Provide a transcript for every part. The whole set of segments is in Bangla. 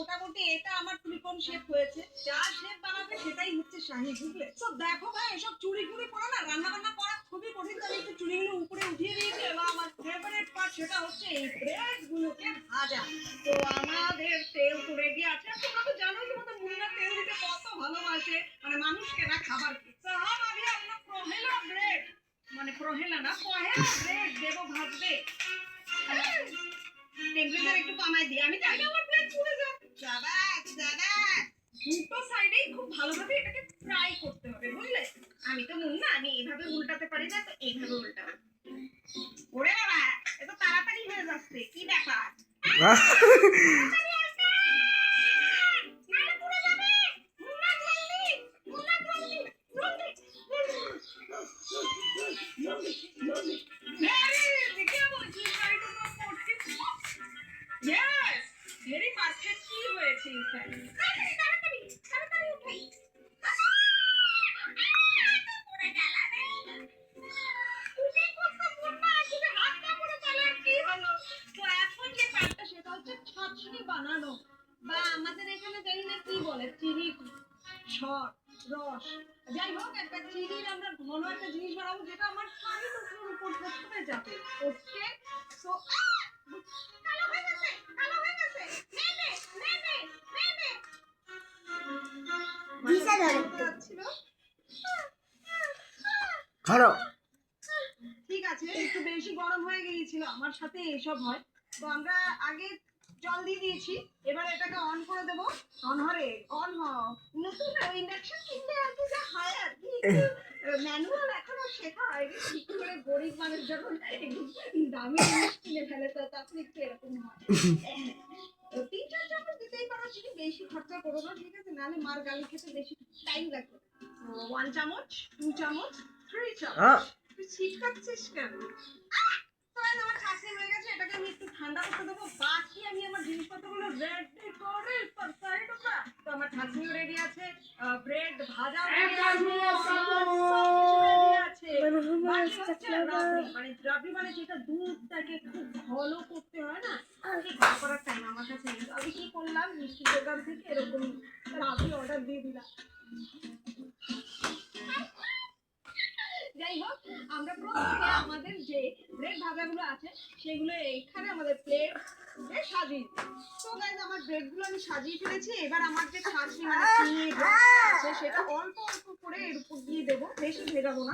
মোটামুটি এটা আমার ত্রিকোণ শেপ হয়েছে। যা শেপ বানাবে সেটাই হচ্ছে শাহী, বুঝলে? তো দেখো ভাই, এসব চুড়ি টুড়ি পরা না রান্না বান্না করা খুবই কঠিন। আমি একটু চুড়িগুলো উপরে উঠিয়ে দিয়েছি এবং আমার ফেভারিট পার্ট সেটা হচ্ছে এই ব্রেড গুলোকে ভাজা। তো আমাদের তেল পুড়ে গিয়ে আছে, তোমরা তো জানোই তোমাদের মুড়িরা তেল দিতে কত ভালোবাসে, মানে মানুষকে না খাবার। তো আমি আপনার প্রহেলা ব্রেড, মানে প্রহেলা না পহেলা ব্রেড দেবো ভাজবে। টেম্পারেচার একটু কমাই দিই, আমি জানি আমার ব্রেড পুড়ে যাবে। দুটো সাইডেই খুব ভালোভাবে এটাকে ফ্রাই করতে হবে, বুঝলে? আমি তো মুন্না, আমি এইভাবে উল্টাতে পারি না, তো এইভাবে উল্টাবো। ওরে বাবা, এত তাড়াতাড়ি হয়ে যাচ্ছে, কি ব্যাপার? Yes, very perfectly হয়েছে ইনফ্যাক্ট। তাড়াতাড়ি তাড়াতাড়ি উঠাই। পুরো জ্বালা রে। তুমি কত মোটা, তুমি হাত কামড়ে চালার কি হলো? তো এখন যে কাজটা সেটা হচ্ছে ছাঁচনি বানানো, বা আমাদের এখানে জানি না কি বলে, চিনি শট রস, যাই হোক একটা চিনির আমরা ঘন একটা জিনিস বানাবো যেটা আমার শাড়ি টুকরোর উপর প্রথমে যাবে। ওকে, সো কালো হয়ে গেছে, কালো হয়ে গেছে। নে নে নে নে নে নে দিশা যাচ্ছিল। খারাপ ঠিক আছে, একটু বেশি গরম হয়ে গিয়েছিল, আমার সাথে এসব হয়। তো আমরা আগে জল দিয়ে দিয়েছি, এবার এটাকে অন করে দেবো। অন হরে অন হ, নতুন ইন্ডাকশন কিনলে আর কি যা হয় আর কি, ম্যানুয়াল এখনো শেখা হয়নি। ঠিক করে গরিব মানুষ যখন দামি জিনিস কিনে ফেলে তো তখন একটু এরকম হয়। 3-4 চামচ দিতেই পারো, চিনি বেশি খরচা করো না, ঠিক আছে? নাহলে মার গালি খেতে বেশি টাইম লাগবে। 1 চামচ, 2 চামচ, 3 চামচ। তুই ছিটকাচ্ছিস কেন? আমার ছাঁকনি হয়ে গেছে, এটাকে আমি একটু ঠান্ডা করতে দেবো। বাকি আমি আমার জিনিসপত্রগুলো রেডি করে সাইড ওটা। তো আমার ছাঁকনিও রেডি আছে, ব্রেড ভাজা রেডি আছে। বাকি হচ্ছে রাবড়ি, মানে রাবড়ি মানে যেটা দুধটাকে খুব ঘন করতে হয় না, সেই ঘন করার টাইম আমার কাছে নেই। আমি কি করলাম, মিষ্টি দোকান থেকে এরকম রাবড়ি অর্ডার দিয়ে দিলাম। যাই হোক, আমরা প্রথমে আমাদের যে ব্রেড ভাজাগুলো আছে সেগুলো এখানে আমাদের প্লেট সাজিয়ে। তো গাইস, আমার ব্রেডগুলো আমি সাজিয়ে ফেলেছি। এবার আমার যে ছাঁচনি মানে চিনি আছে সেটা অল্প অল্প করে এর উপর দিয়ে দেবো, বেশি ভেজাবো না।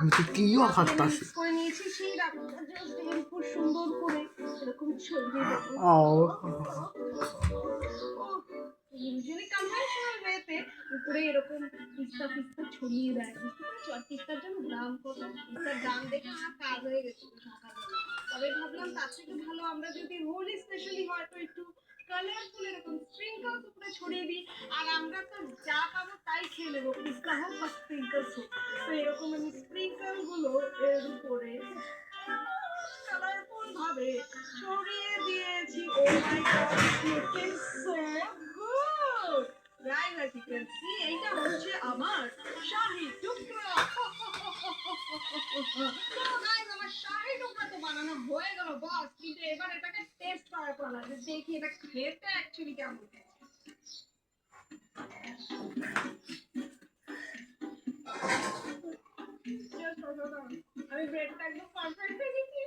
মিক্স করে নিয়েছি, সেই রাবড়িটা জাস্ট এর উপর সুন্দর করে এরকম ছড়িয়ে দেবো। ইউজুয়ালি কনভেনশনাল ওয়েতে উপরে এরকম পিস্তা পিস্তা ছড়িয়ে দেয়, বুঝতে পারছো? আর পিস্তার জন্য দাম কত, পিস্তার দাম দেখে আমার কাজ হয়ে গেছে সকালবেলা। তবে ভাবলাম তার থেকে ভালো আমরা যদি রোল স্পেশালি হয়তো একটু কালারফুল এরকম স্প্রিঙ্কলস উপরে ছড়িয়ে দিই। আর আমরা তো যা পাবো তাই খেয়ে নেবো, পিস্তা হোক বা স্প্রিঙ্কলস হোক। তো এরকম আমি স্প্রিঙ্কল গুলো এর উপরে কালারফুল ভাবে ছড়িয়ে দিয়েছি। Oh my god, it's looking so good. Guys, as you can see, এইটা হচ্ছে আমার শাহী টুকরা। তো গাইস, আমার শাহী টুকরা তো বানানো হয়ে গেল বস, কিন্তু এবার এটাকে টেস্ট করার পালা, যে দেখি এটা খেতে অ্যাকচুয়ালি কেমন। আমি ব্রেডটা একদম পারফেক্ট দেখেছি।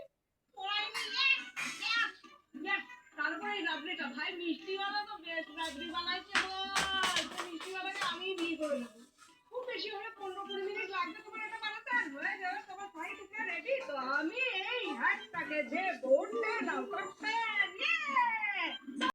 তারপরে এই রাবড়িটা ভাই মিষ্টিওয়ালা তো বেস্ট রাবড়ি বানাইছে বল। তো মিষ্টিওয়ালাকে আমি বিয়ে করে নেবো। খুব বেশি হলে 15-20 মিনিট লাগবে তোমার এটা বানাতে, আর হয়ে যাবে তোমার শাহী টুকরা রেডি। তো আমি এই হ্যাশটাগে দেবো 10 out of 10।